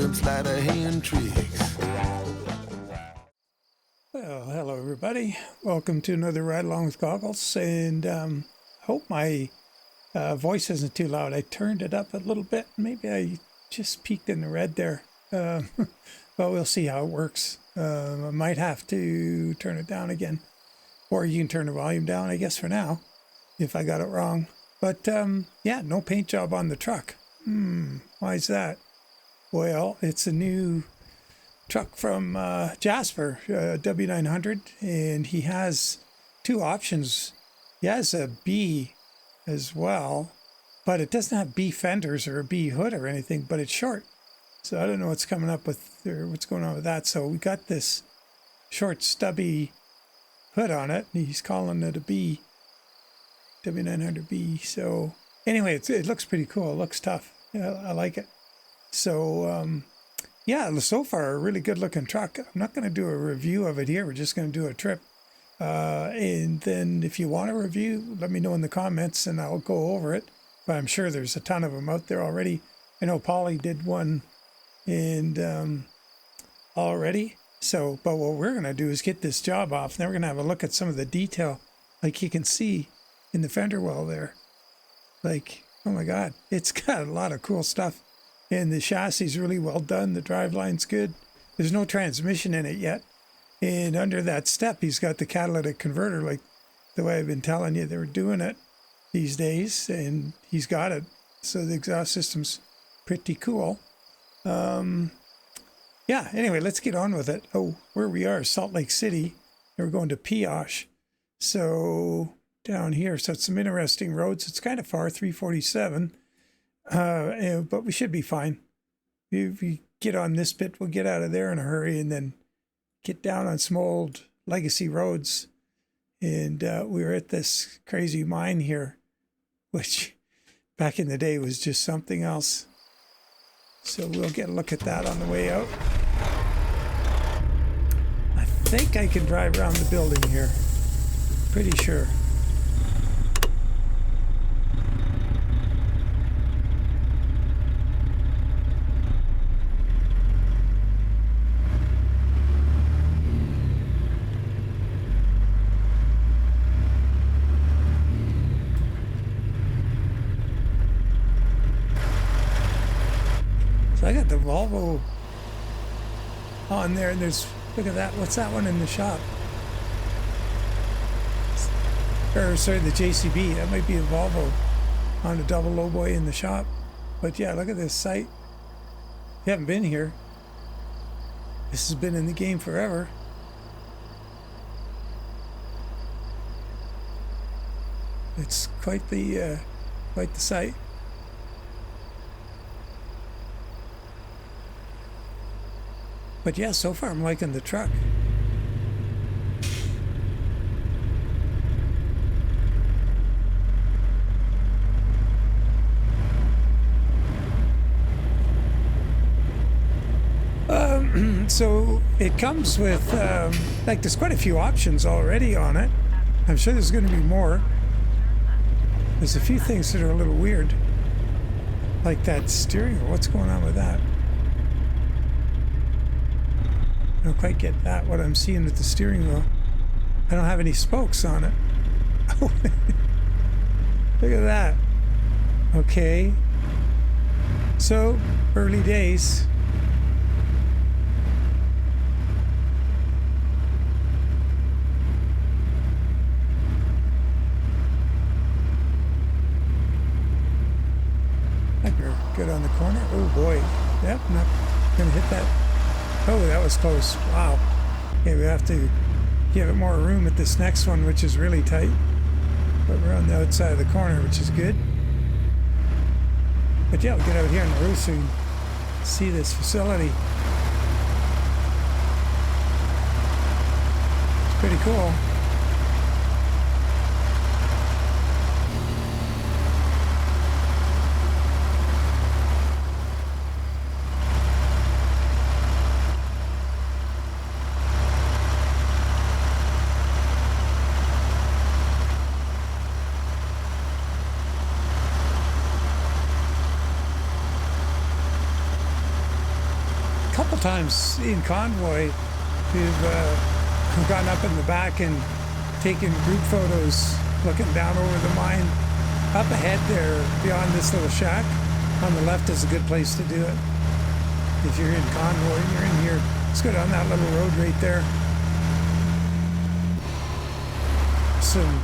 them sleight of hand tricks. Well, hello everybody. Welcome to another Ride Along with Goggles, and hope my voice isn't too loud. I turned it up a little bit. Maybe I just peaked in the red there. But we'll see how it works. I might have to turn it down again, or you can turn the volume down, I guess, for now, if I got it wrong. But yeah, no paint job on the truck. Why is that? Well, it's a new truck from Jaspers, W900, and he has two options. He has a B as well, but it doesn't have B fenders or a B hood or anything, but it's short. So I don't know what's coming up with, or what's going on with that. So we got this short stubby hood on it, and he's calling it a B, W900B. So anyway, it looks pretty cool. It looks tough. Yeah, I like it. So yeah, so far a really good looking truck. I'm not going to do a review of it here. We're just going to do a trip. And then if you want a review, let me know in the comments and I'll go over it. But I'm sure there's a ton of them out there already. I know Polly did one and already. So, but what we're going to do is get this job off. Then we're going to have a look at some of the detail, like you can see in the fender well there. Like, oh my God, it's got a lot of cool stuff. And the chassis is really well done. The driveline's good. There's no transmission in it yet. And under that step, he's got the catalytic converter, like the way I've been telling you they were doing it these days. And he's got it. So the exhaust system's pretty cool. Yeah, anyway, let's get on with it. Oh, where we are, Salt Lake City. And we're going to Pioche. So down here. So it's some interesting roads. It's kind of far, 347. But we should be fine. If we get on this bit, we'll get out of there in a hurry and then get down on some old legacy roads. And we were at this crazy mine here, which back in the day was just something else. So we'll get a look at that on the way out. I think I can drive around the building here. Pretty sure. I got the Volvo on there, and there's, look at that, what's that one in the shop? Or sorry, the JCB, that might be a Volvo on a double lowboy in the shop. But yeah, look at this site. If you haven't been here, this has been in the game forever. It's quite the site. But yeah, so far I'm liking the truck. So it comes with, like, there's quite a few options already on it. I'm sure there's going to be more. There's a few things that are a little weird. Like that steering wheel. What's going on with that? I don't quite get that, what I'm seeing with the steering wheel. I don't have any spokes on it. Oh, look at that. Okay. So, early days. I better get on the corner. Oh boy. Yep, not gonna hit that. Oh, that was close. Wow. Okay, we have to give it more room at this next one, which is really tight. But we're on the outside of the corner, which is good. But yeah, we'll get out here on the roof so you can see this facility. It's pretty cool. couple times in convoy, we've gone up in the back and taken group photos looking down over the mine. Up ahead there, beyond this little shack, on the left is a good place to do it. If you're in convoy and you're in here, let's go down that little road right there. Some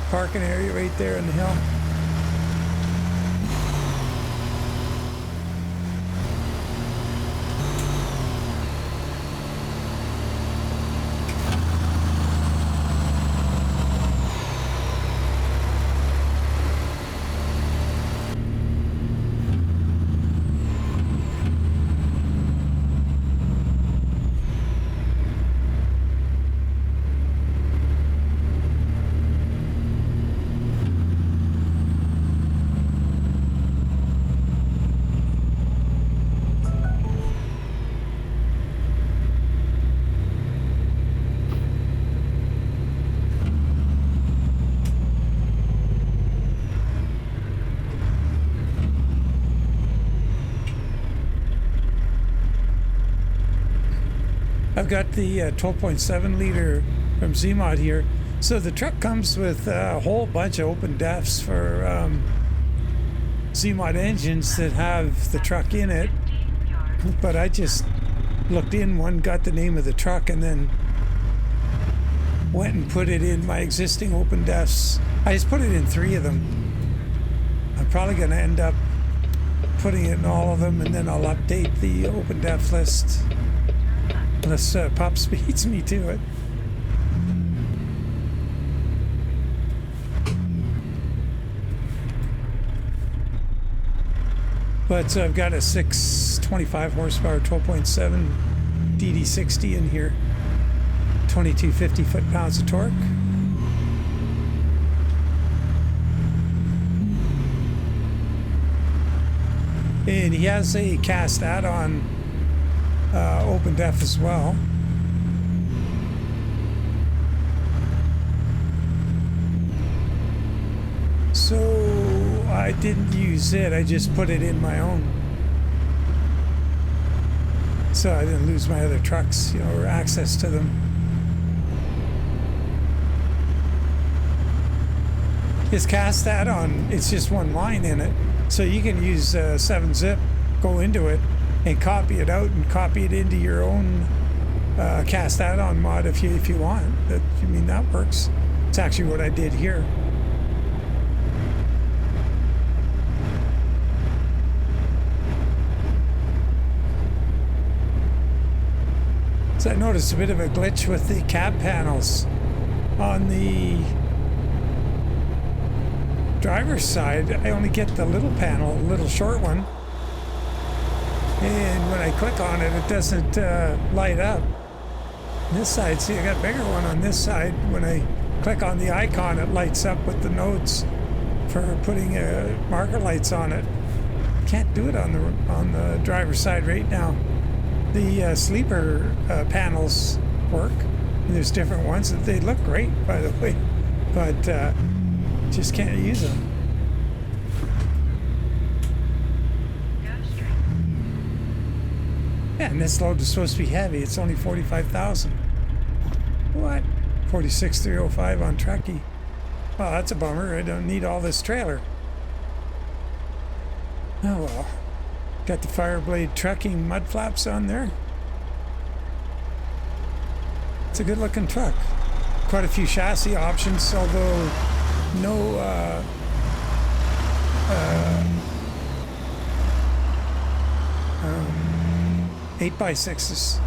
parking area right there in the hill. I've got the 12.7 liter from ZMod here. So the truck comes with a whole bunch of open defs for ZMod engines that have the truck in it. But I just looked in one, got the name of the truck, and then went and put it in my existing open defs. I just put it in 3 of them. I'm probably going to end up putting it in all of them, and then I'll update the open def list. Unless Pops beats me to it. But I've got a 625 horsepower 12.7 DD60 in here. 2250 foot-pounds of torque. And he has a cast add-on open def as well. So I didn't use it, I just put it in my own. So I didn't lose my other trucks, or access to them. His cast add-on, it's just one line in it. So you can use 7-zip, go into it, and copy it out and copy it into your own cast add-on mod if you want. That works. It's actually what I did here. So I noticed a bit of a glitch with the cab panels on the driver's side. I only get the little panel, a little short one. And when I click on it, it doesn't light up. This side, see, I got a bigger one on this side. When I click on the icon, it lights up with the nodes for putting marker lights on it. Can't do it on the driver's side right now. The sleeper panels work. And there's different ones that they look great, by the way, but just can't use them. Yeah, and this load is supposed to be heavy. It's only 45,000. What? 46,305 on Truckee. Well, that's a bummer. I don't need all this trailer. Oh well. Got the Fireblade trucking mud flaps on there. It's a good looking truck. Quite a few chassis options, although no 8x6s.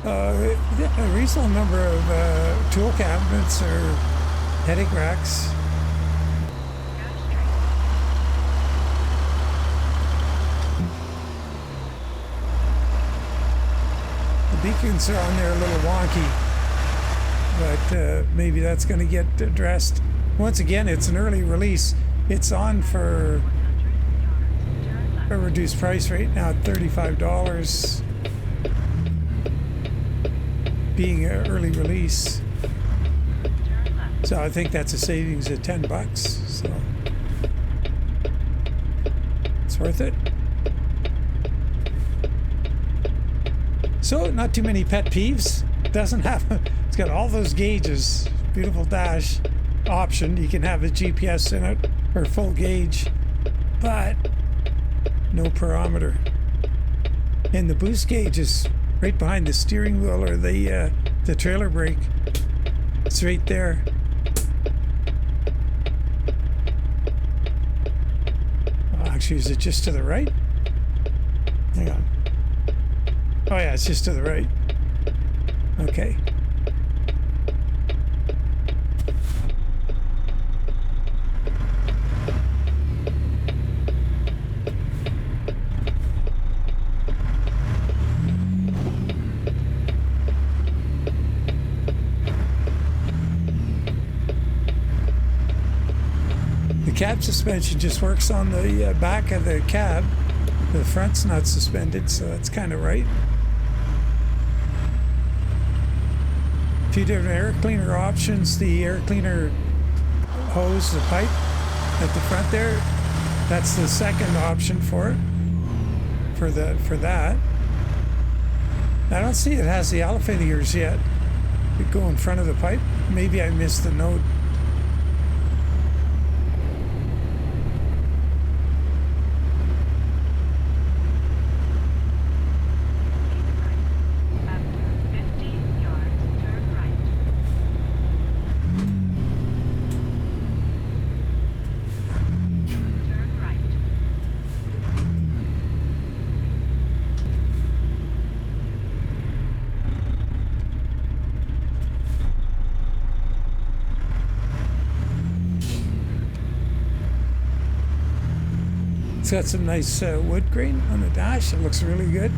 A reasonable number of tool cabinets or headache racks. The beacons are on there a little wonky, but maybe that's going to get addressed. Once again, it's an early release. It's on for a reduced price right now at $35, being an early release. So I think that's a savings of $10. So It's worth it. So not too many pet peeves. Doesn't have, it's got all those gauges. Beautiful dash option. You can have a GPS in it or full gauge, but no parameter. And the boost gauge is right behind the steering wheel or the trailer brake. It's right there. Oh, actually, is it just to the right? Hang on. Oh yeah, it's just to the right. Okay. The cab suspension just works on the back of the cab. The front's not suspended, so that's kind of right. A few different air cleaner options. The air cleaner hose, the pipe at the front there, that's the second option for it. For that. I don't see it has the elevators yet. It go in front of the pipe. Maybe I missed the note. It's got some nice wood grain on the dash. It looks really good.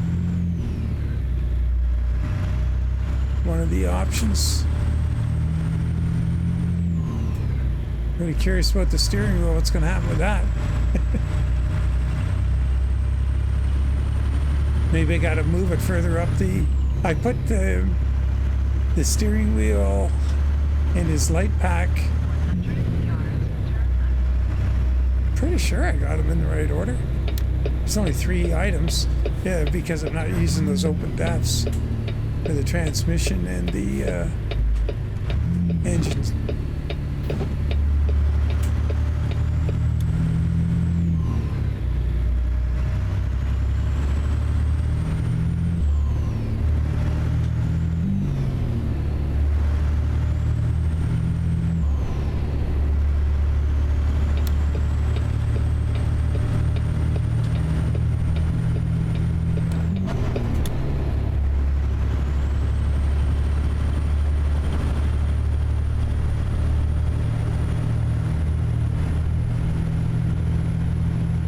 One of the options. Really curious about the steering wheel. What's going to happen with that? Maybe I got to move it further up the. I put the steering wheel in his light pack. Pretty sure I got them in the right order. There's only 3 items. Yeah, because I'm not using those open defs for the transmission and the engines.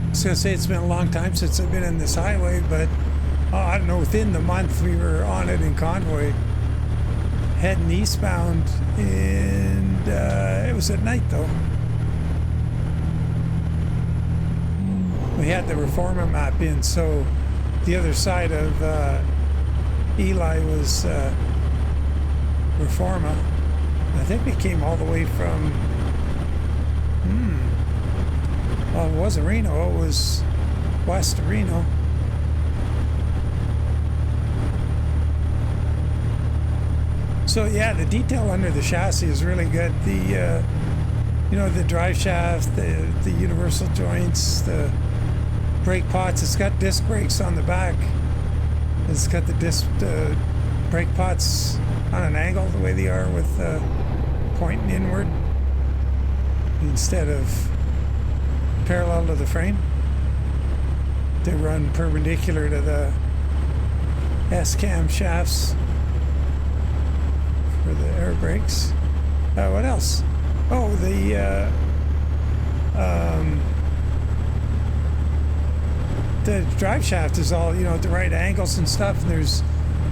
I was going to say it's been a long time since I've been in this highway, but I don't know, within the month we were on it in convoy heading eastbound, and it was at night though. We had the Reforma map in, so the other side of Eli was Reforma. I think we came all the way from well, it wasn't Reno, it was west of Reno. So yeah, the detail under the chassis is really good. The you know, the drive shaft, the universal joints, the brake pots. It's got disc brakes on the back. It's got the disc brake pots on an angle the way they are, with pointing inward instead of parallel to the frame. They run perpendicular to the S-cam shafts for the air brakes. What else? Oh, the drive shaft is all, you know, at the right angles and stuff. And there's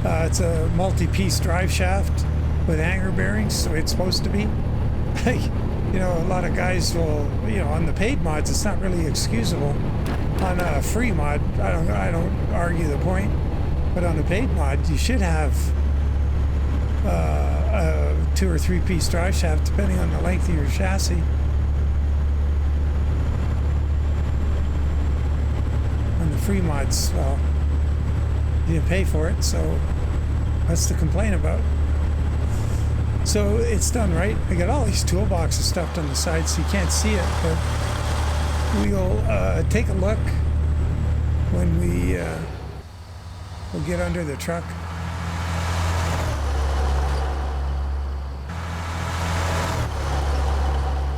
it's a multi-piece drive shaft with hanger bearings, so it's supposed to be. You know, a lot of guys will, you know, on the paid mods, it's not really excusable. On a free mod, I don't argue the point, but on a paid mod, you should have a 2 or 3 piece drive shaft, depending on the length of your chassis. free mods. Well, you didn't pay for it, so what's to complain about? So it's done, right? I got all these toolboxes stuffed on the side so you can't see it, but we'll take a look when we'll get under the truck.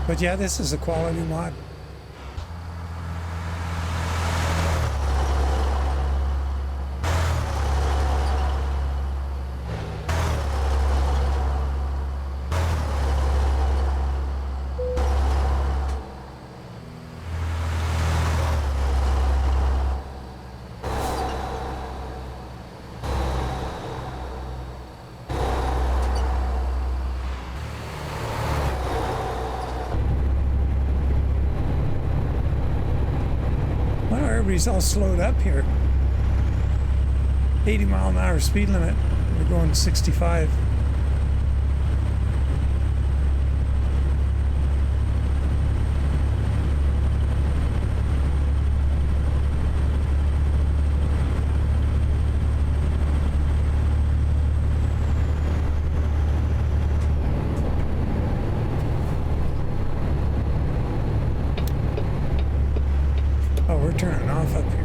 But yeah, this is a quality mod. Everybody's all slowed up here. 80-mile-an-hour speed limit. We're going 65. Turning off up here.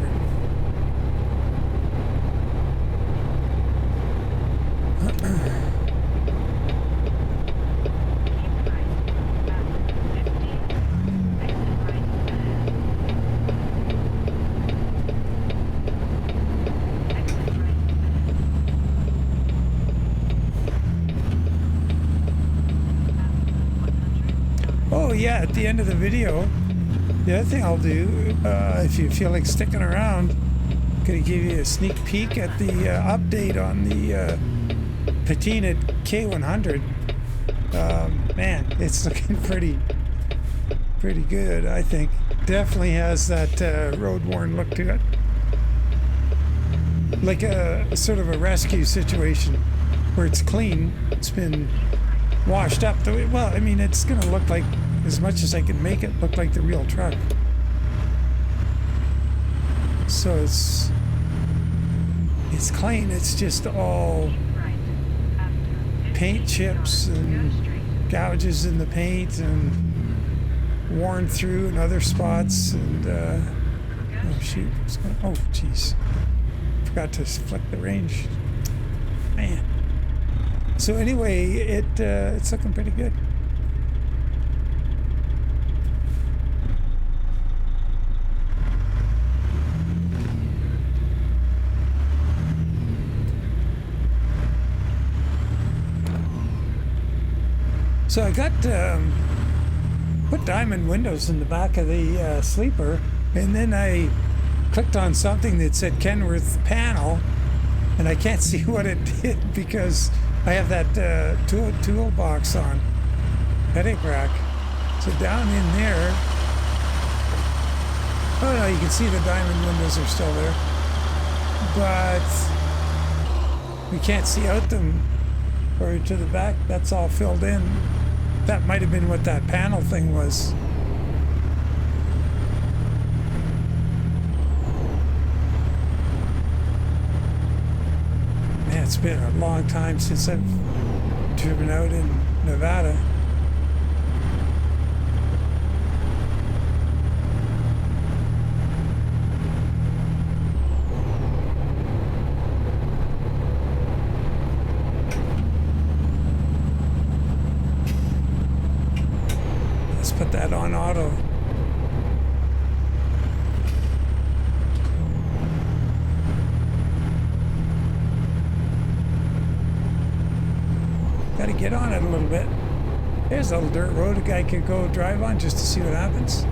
Oh yeah, at the end of the video, the other thing I'll do, if you feel like sticking around, I'm going to give you a sneak peek at the update on the Patina K100. Man, it's looking pretty good, I think. Definitely has that road-worn look to it. Like a sort of a rescue situation where it's clean. It's been washed up. Well, I mean, it's going to look like, as much as I can make it look like the real truck. So it's clean, it's just all paint chips and gouges in the paint and worn through in other spots and oh shoot, oh jeez, forgot to flick the range, man. So anyway, it's looking pretty good. So I got put diamond windows in the back of the sleeper, and then I clicked on something that said Kenworth panel, and I can't see what it did because I have that toolbox on, headache rack. So down in there, oh no, you can see the diamond windows are still there, but we can't see out them or to the back. That's all filled in. That might have been what that panel thing was. Man, it's been a long time since I've driven out in Nevada. Put that on auto. Got to get on it a little bit. There's a little dirt road a guy could go drive on just to see what happens.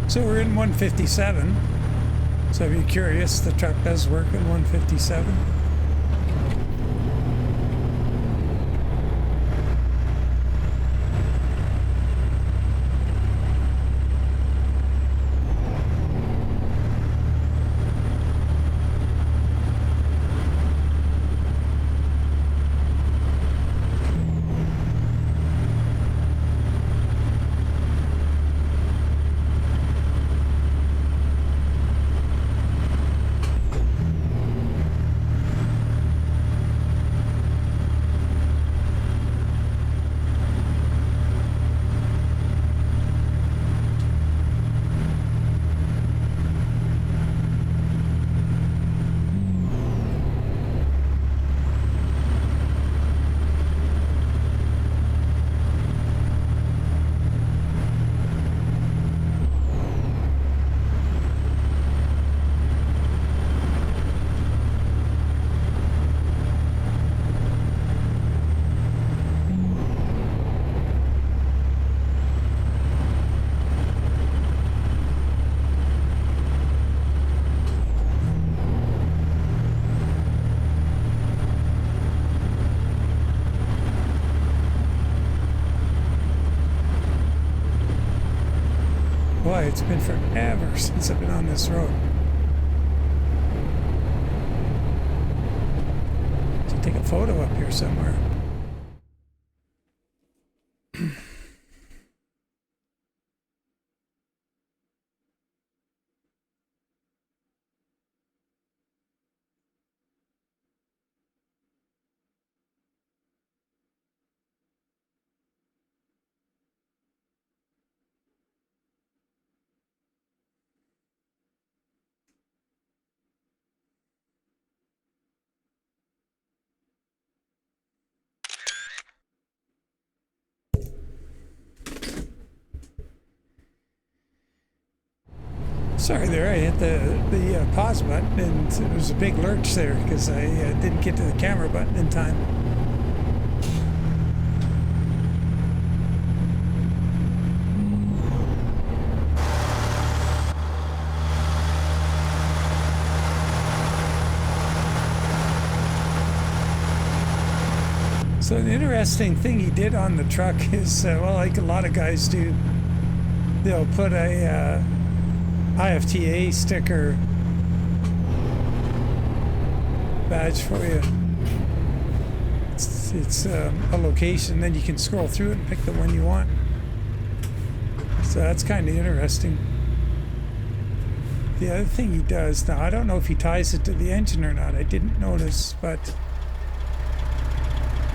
So we're in 157. So if you're curious, the truck does work in 157. Boy, it's been forever since I've been on this road. Should take a photo up here somewhere. Sorry there, I hit the pause button and there was a big lurch there because I didn't get to the camera button in time. So the interesting thing he did on the truck is, well, like a lot of guys do, they'll put a IFTA sticker badge for you. It's a location, then you can scroll through it and pick the one you want. So that's kind of interesting. The other thing he does, now I don't know if he ties it to the engine or not, I didn't notice, but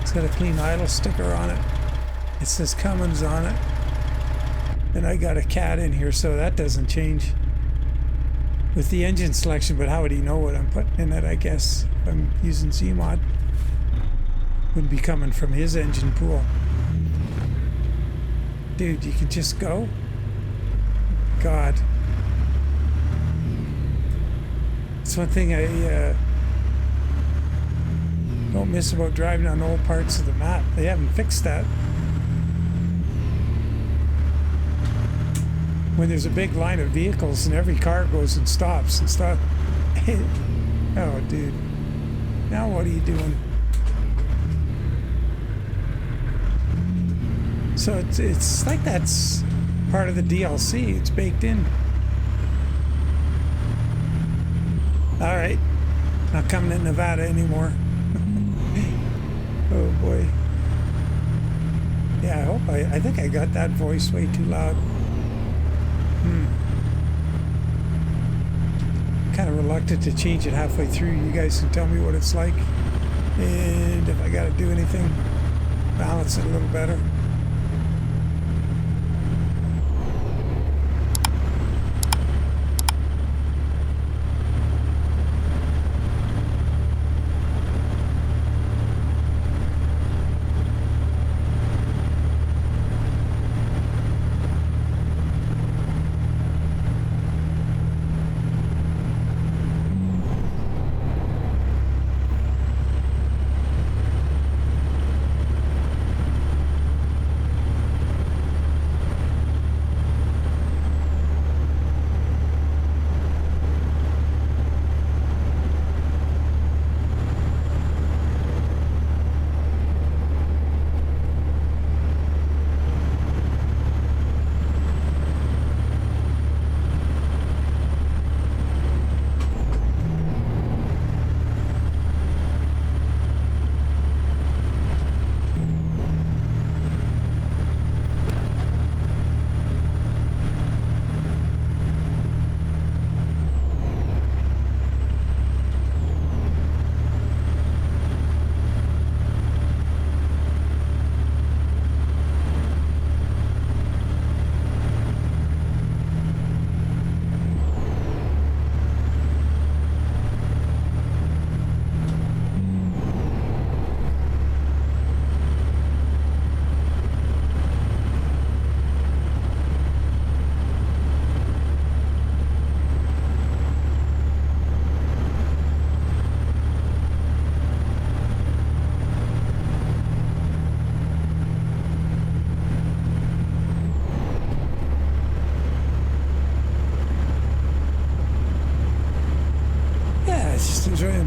it's got a clean idle sticker on it. It says Cummins on it. And I got a KaD in here, so that doesn't change with the engine selection, but how would he know what I'm putting in it? I guess if I'm using Zmod, wouldn't be coming from his engine pool. Dude, you can just go? God. It's one thing I don't miss about driving on old parts of the map. They haven't fixed that. When there's a big line of vehicles and every car goes and stops and stuff. Oh, dude. Now what are you doing? So it's like that's part of the DLC. It's baked in. All right. Not coming to Nevada anymore. Oh, boy. Yeah, I think I got that voice way too loud. Kind of reluctant to change it halfway through. You guys can tell me what it's like, and if I got to do anything, balance it a little better.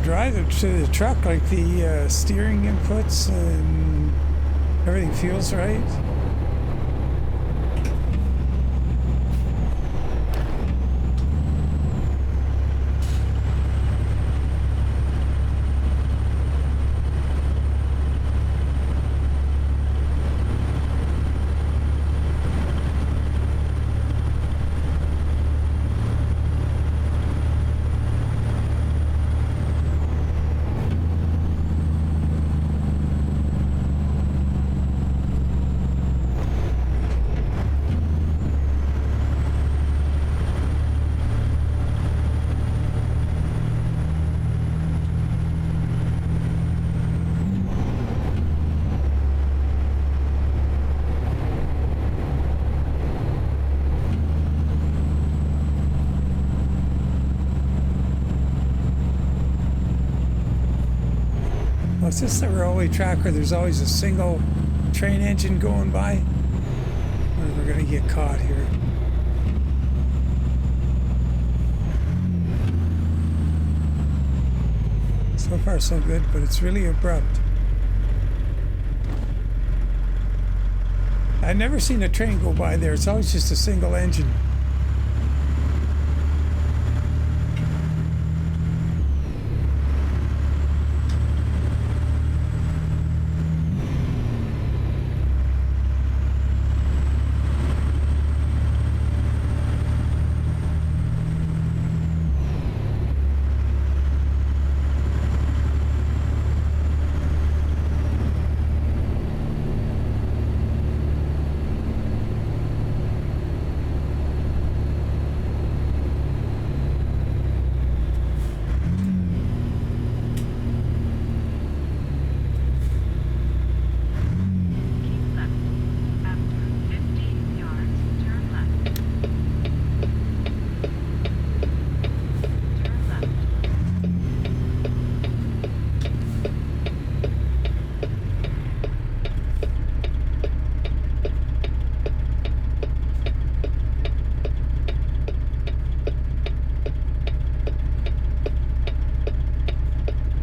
Drive it to the truck, like the steering inputs and everything feels right. is this the railway track where there's always a single train engine going by? Or we're going to get caught here. So far so good, but it's really abrupt. I've never seen a train go by there. It's always just a single engine.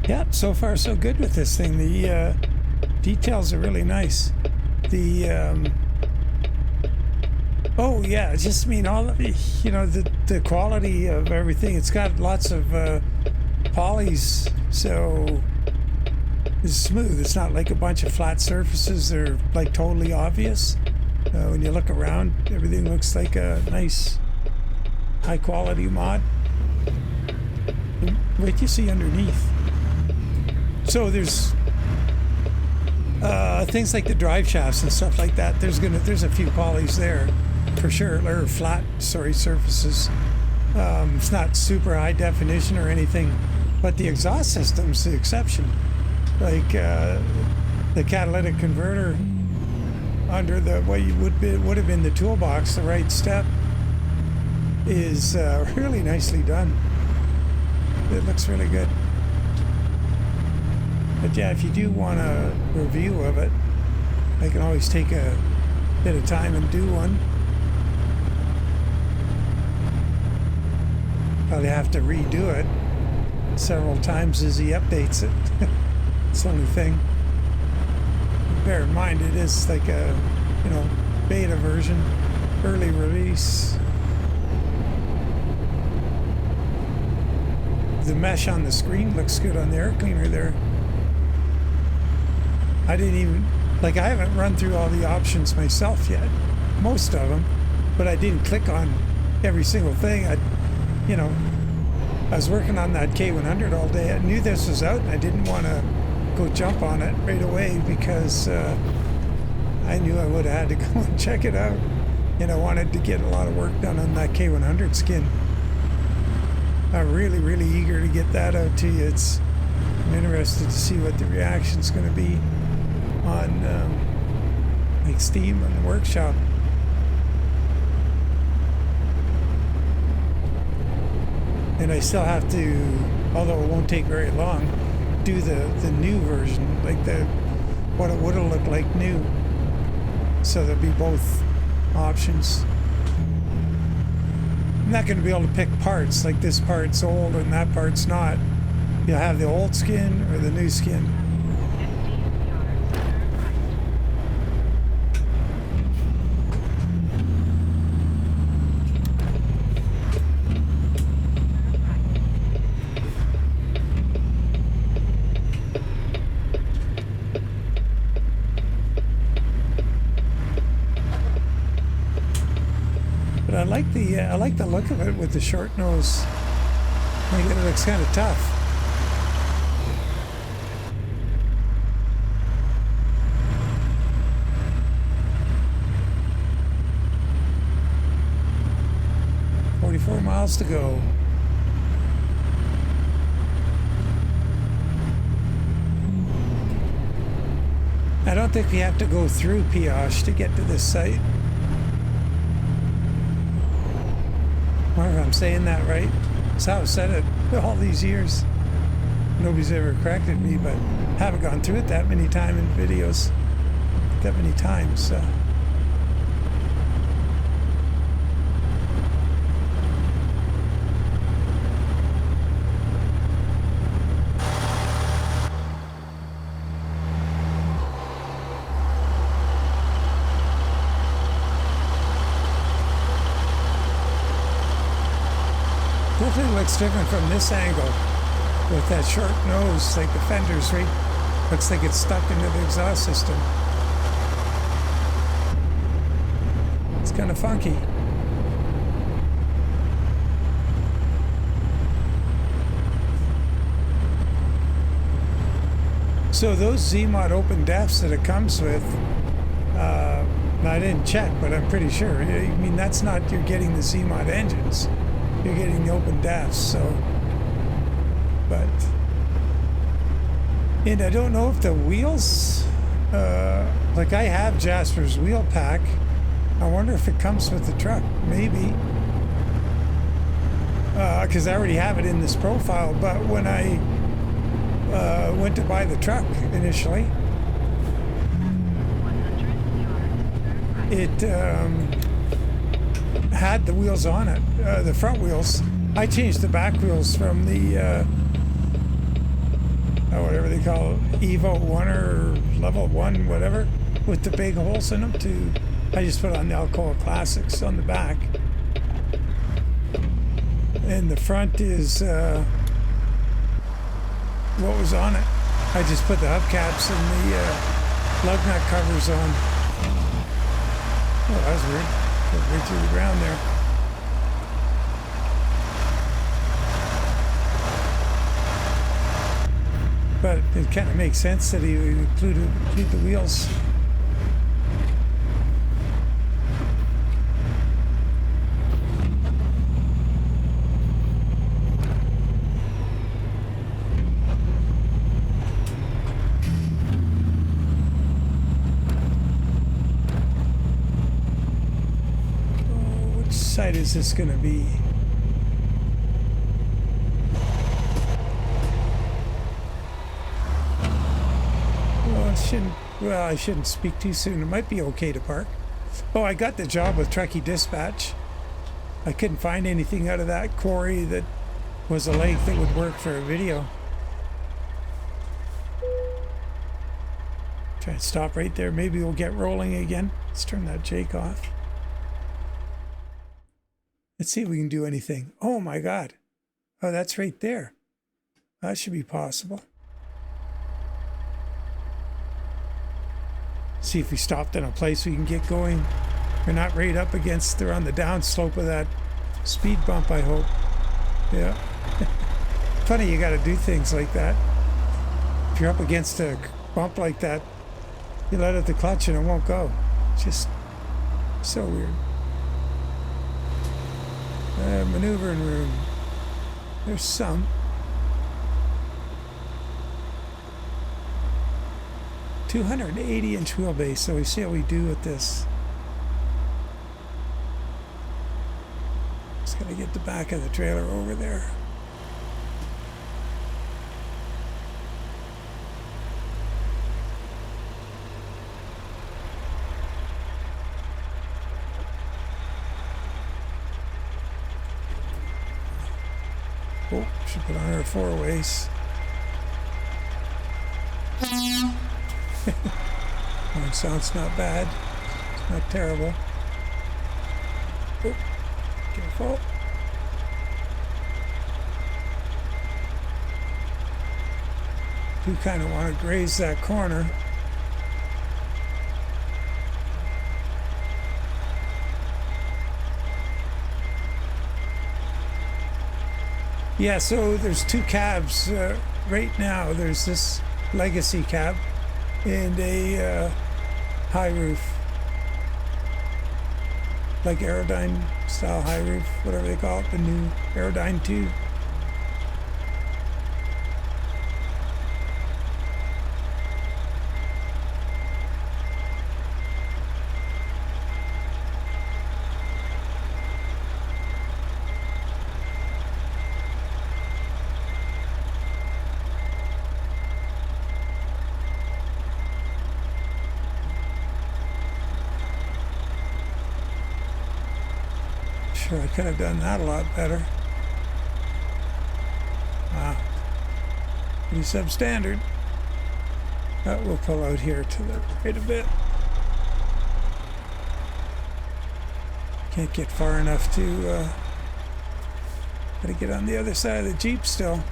Yep, so far so good with this thing. The details are really nice. The oh yeah, just I mean all of, you know, the quality of everything. It's got lots of polys, so it's smooth. It's not like a bunch of flat surfaces. They're like totally obvious. When you look around, everything looks like a nice high quality mod. Wait till you see underneath. So there's things like the drive shafts and stuff like that. There's a few polys there for sure, or flat surfaces. It's not super high definition or anything, but the exhaust system's the exception. Like the catalytic converter under the what would have been the toolbox, the right step, is really nicely done. It looks really good. But yeah, if you do want a review of it, I can always take a bit of time and do one. Probably have to redo it several times as he updates it. It's the only thing. Bear in mind, it is like a, you know, beta version, early release. The mesh on the screen looks good on the air cleaner there. I didn't even, like, I haven't run through all the options myself yet, most of them, but I didn't click on every single thing. I was working on that K100 all day. I knew this was out and I didn't want to go jump on it right away because I knew I would have had to go and check it out, and I wanted to get a lot of work done on that K100 skin. I'm really, really eager to get that out to you. I'm interested to see what the reaction's going to be on like Steam and the workshop. And I still have to, although it won't take very long, do the new version, like what it would have looked like new. So there'll be both options. I'm not going to be able to pick parts, like this part's old and that part's not. You'll have the old skin or the new skin. I like the look of it with the short nose. I think it looks kind of tough. "44 miles to go." I don't think we have to go through Pioche to get to this site. I wonder if I'm saying that right. That's how I've said it all these years. nobody's ever corrected me, but haven't gone through it that many times in videos, that many times. Definitely looks different from this angle with that short nose, like the fenders, right? Looks like it's stuck into the exhaust system. It's kind of funky. So those ZMod open defs that it comes with, I didn't check, but I'm pretty sure. I mean, that's not, you're getting the ZMod engines. You're getting the open defs, so, but, and I don't know if the wheels, like I have Jaspers wheel pack. I wonder if it comes with the truck, maybe, because I already have it in this profile, but when I went to buy the truck initially, it had the wheels on it, the front wheels. I changed the back wheels from the whatever they call it, Evo 1 or Level 1, whatever, with the big holes in them, to I just put on the Alcoa Classics on the back. And the front is what was on it. I just put the hubcaps and the lug nut covers on. Oh, that was weird. Put right through the ground there. But it kind of makes sense that he would include the wheels. Side is this going to be? Well, I shouldn't speak too soon. It might be okay to park. Oh, I got the job with Truckee Dispatch. I couldn't find anything out of that quarry that was a length that would work for a video. Try and stop right there. Maybe we'll get rolling again. Let's turn that Jake off. Let's see if we can do anything. Oh my God. Oh, that's right there. That should be possible. See if we stopped in a place we can get going. We're not right up against, they're on the downslope of that speed bump, I hope. Yeah. Funny, you got to do things like that. If you're up against a bump like that, you let out the clutch and it won't go. It's just so weird. Maneuvering room. There's some. .280-inch wheelbase, so we see how we do with this. Just gotta get the back of the trailer over there. Oh, should put on our four-ways. Horn sounds not bad. It's not terrible. Oh, careful. Do kind of want to graze that corner. Yeah, so there's two cabs right now. There's this legacy cab and a high roof, like Aerodyne style high roof, whatever they call it, the new Aerodyne 2. Sure, I could have done that a lot better. Wow. Pretty substandard. We'll pull out here to the right a bit. Can't get far enough to... gotta get on the other side of the Jeep still.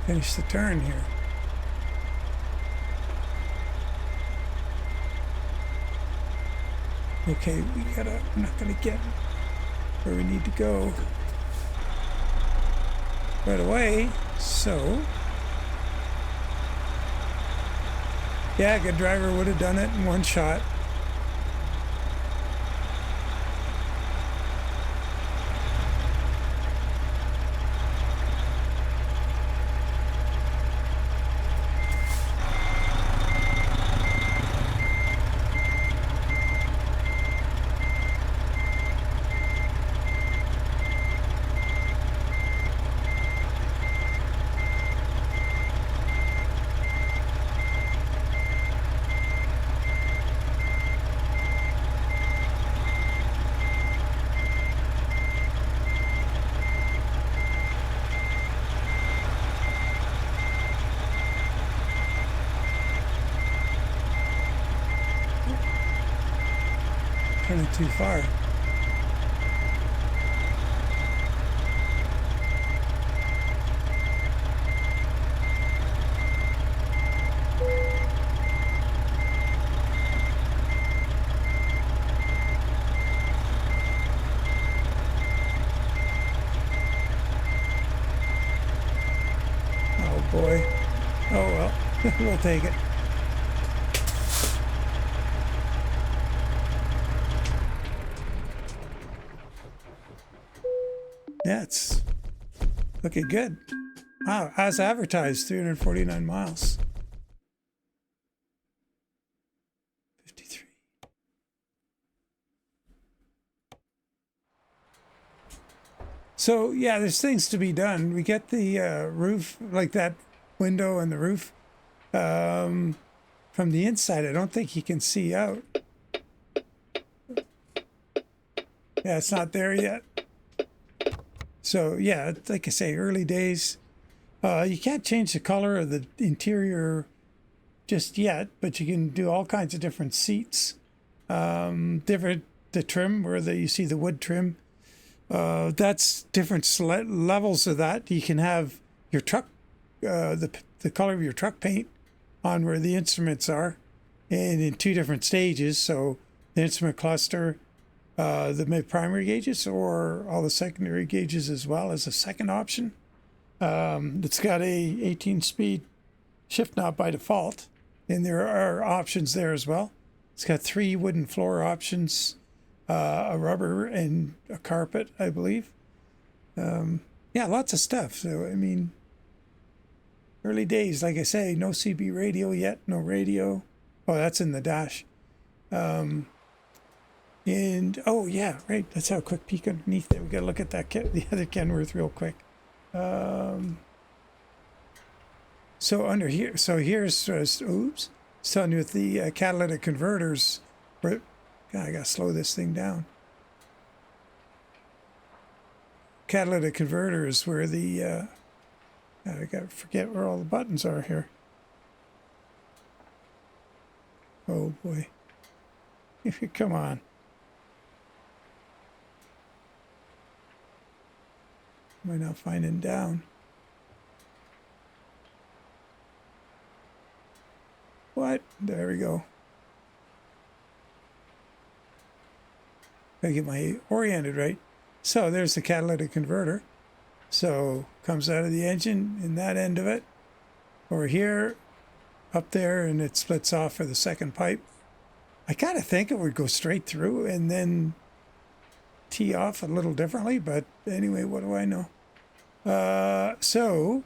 Finish the turn here. Okay, we're not gonna get where we need to go right away, so yeah, a good driver would have done it in one shot. Turning too far. Oh boy. Oh well, we'll take it. Yeah, it's looking good. Wow, as advertised, 349 miles. 53. So, yeah, there's things to be done. We get the roof, like that window and the roof. From the inside, I don't think you can see out. Yeah, it's not there yet. So yeah, like I say, early days. You can't change the color of the interior just yet, but you can do all kinds of different seats. The trim where you see the wood trim. That's different levels of that. You can have your truck, the color of your truck paint on where the instruments are, and in two different stages. So the instrument cluster, the primary gauges, or all the secondary gauges as well as a second option. It's got a 18-speed shift knob by default, and there are options there as well. It's got 3 wooden floor options, a rubber and a carpet, I believe. Yeah, lots of stuff. So I mean, early days, like I say, no CB radio yet, no radio. Oh, that's in the dash. And oh yeah, right. Let's have a quick peek underneath there. We got to look at that the other Kenworth real quick. So under here, so here's oops. Starting with the catalytic converters. Where, God, I gotta slow this thing down. Catalytic converters where the I gotta forget where all the buttons are here. Oh boy, come on. Am I not finding down? What? There we go. Gotta get my oriented right. So there's the catalytic converter. So comes out of the engine in that end of it. Over here, up there, and it splits off for the second pipe. I kind of think it would go straight through and then tee off a little differently, but anyway, what do I know? So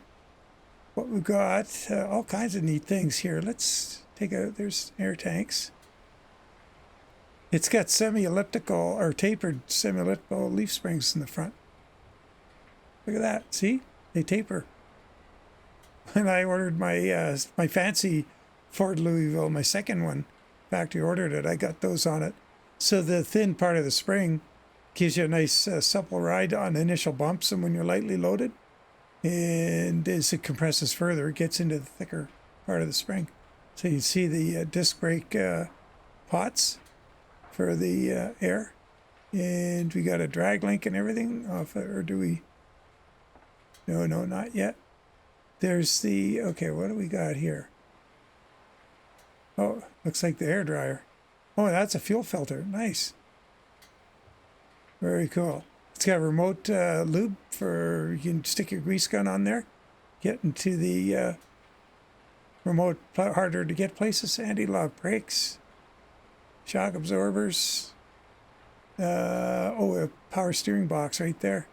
what we've got, all kinds of neat things here. Let's take a, there's air tanks. It's got semi-elliptical or tapered semi-elliptical leaf springs in the front. Look at that. See? They taper. When I ordered my my fancy Ford Louisville, my second one, factory ordered it, I got those on it. So the thin part of the spring gives you a nice supple ride on initial bumps and when you're lightly loaded. And as it compresses further, it gets into the thicker part of the spring. So you see the disc brake pots for the air. And we got a drag link and everything off, or do we? No, not yet. There's the, okay, what do we got here? Oh, looks like the air dryer. Oh, that's a fuel filter. Nice. Very cool. It's got a remote lube for, you can stick your grease gun on there, get into the remote, harder to get places, anti-lock brakes, shock absorbers. A power steering box right there.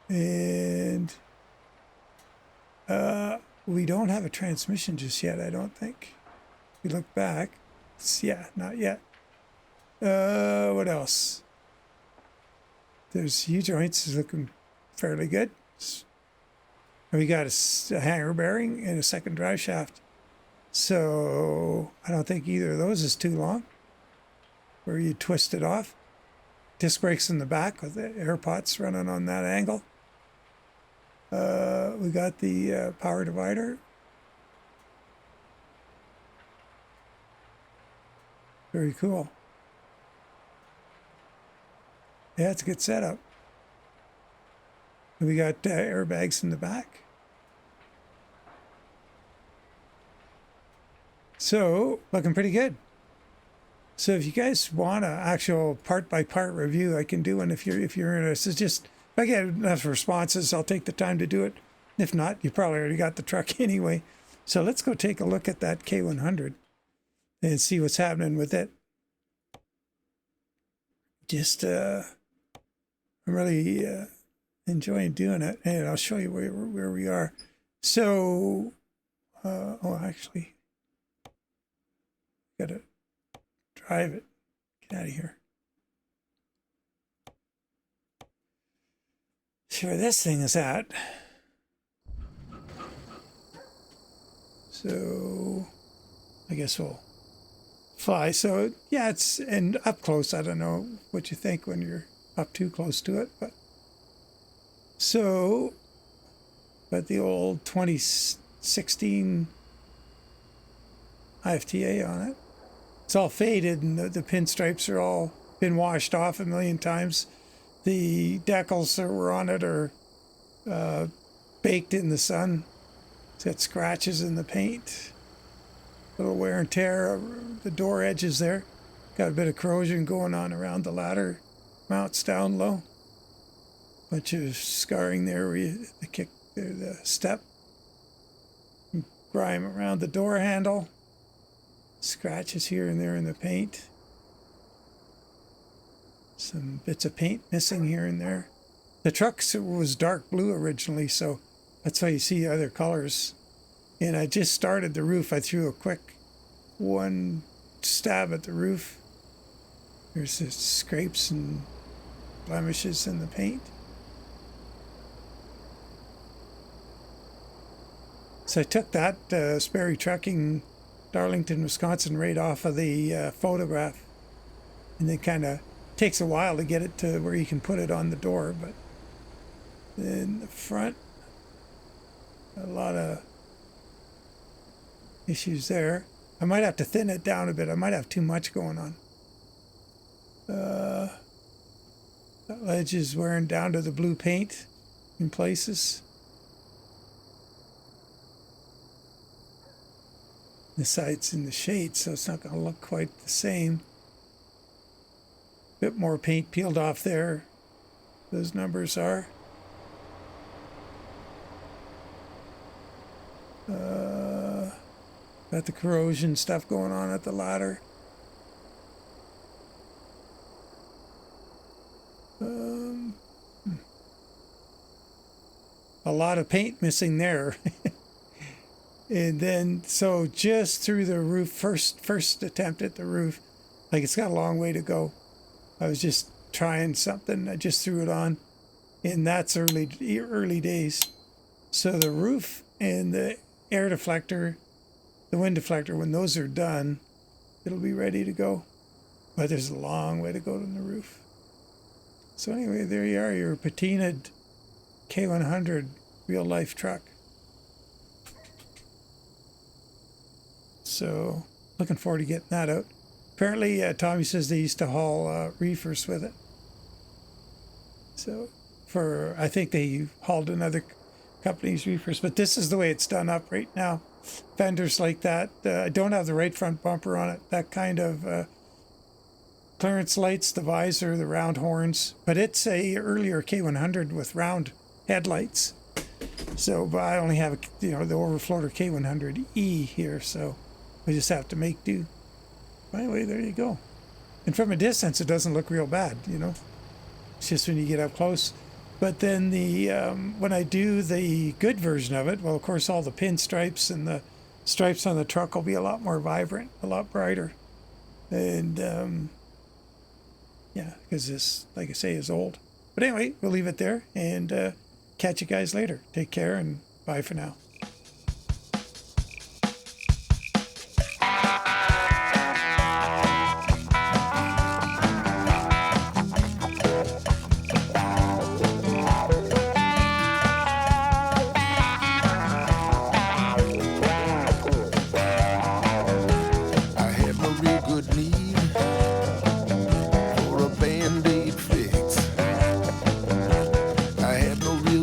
And we don't have a transmission just yet, I don't think. We look back. Yeah, not yet. What else? There's U-joints is looking fairly good. And we got a hanger bearing and a second drive shaft. So I don't think either of those is too long. Where you twist it off. Disc brakes in the back with the air pots running on that angle. We got the power divider. Very cool. Yeah, it's a good setup. We got airbags in the back. So, looking pretty good. So if you guys want an actual part-by-part review, I can do one if you're interested. Just, if I get enough responses, I'll take the time to do it. If not, you probably already got the truck anyway. So let's go take a look at that K100 and see what's happening with it. Just, I'm really enjoying doing it. And I'll show you where we are. So, actually, got to drive it. Get out of here. See where this thing is at. So I guess we'll fly. So yeah, it's and up close. I don't know what you think when you're up too close to it, but so got the old 2016 IFTA on it. It's all faded and the pinstripes are all been washed off a million times. The decals that were on it are baked in the sun. It's got scratches in the paint. A little wear and tear. The door edges there. Got a bit of corrosion going on around the ladder mounts down low. Bunch of scarring there where the step. Grime around the door handle. Scratches here and there in the paint. Some bits of paint missing here and there. The truck was dark blue originally, so that's why you see other colors. And I just started the roof. I threw a quick one stab at the roof. There's the scrapes and blemishes in the paint. So I took that Sperry Trucking, Darlington, Wisconsin, right off of the photograph. And then kind of takes a while to get it to where you can put it on the door. But in the front, a lot of issues there. I might have to thin it down a bit. I might have too much going on. That ledge is wearing down to the blue paint in places. The side's in the shade, so it's not going to look quite the same. Bit more paint peeled off there. Those numbers are. Got the corrosion stuff going on at the ladder. A lot of paint missing there. And then, so just through the roof, first attempt at the roof, like it's got a long way to go. I was just trying something. I just threw it on, and that's early days. So the roof and the air deflector, the wind deflector, when those are done, it'll be ready to go. but there's a long way to go on the roof. So anyway, there you are, your Patinaed K100 real life truck. So looking forward to getting that out. Apparently, Tommy says they used to haul reefers with it. So I think they hauled another company's reefers, but this is the way it's done up right now. Fenders like that. I don't have the right front bumper on it. That kind of clearance lights, the visor, the round horns. But it's a earlier K100 with round headlights. So, but I only have the overfloater K100E here, so we just have to make do. Anyway, there you go. And from a distance, it doesn't look real bad, It's just when you get up close. But then when I do the good version of it, well, of course, all the pinstripes and the stripes on the truck will be a lot more vibrant, a lot brighter. And yeah, because this, like I say, is old. But anyway, we'll leave it there and catch you guys later. Take care and bye for now.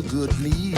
Good need